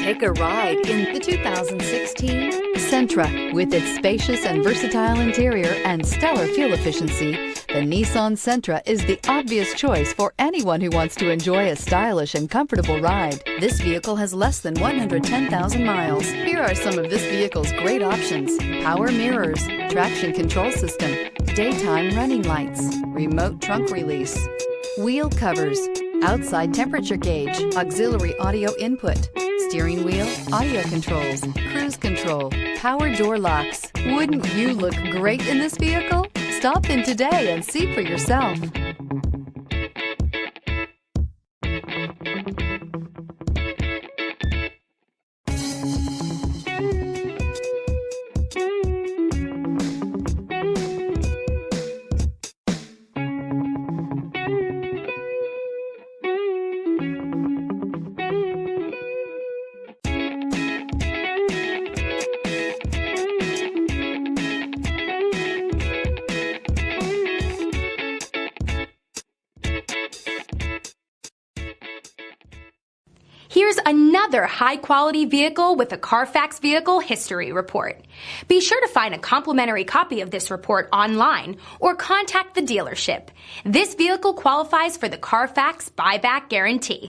Take a ride in the 2016 Sentra. With its spacious and versatile interior and stellar fuel efficiency, the Nissan Sentra is the obvious choice for anyone who wants to enjoy a stylish and comfortable ride. This vehicle has less than 110,000 miles. Here are some of this vehicle's great options: power mirrors, traction control system, daytime running lights, remote trunk release, wheel covers, outside temperature gauge, auxiliary audio input, steering wheel audio controls, cruise control, power door locks. Wouldn't you look great in this vehicle? Stop in today and see for yourself. Here's another high-quality vehicle with a Carfax Vehicle History Report. Be sure to find a complimentary copy of this report online or contact the dealership. This vehicle qualifies for the Carfax Buyback Guarantee.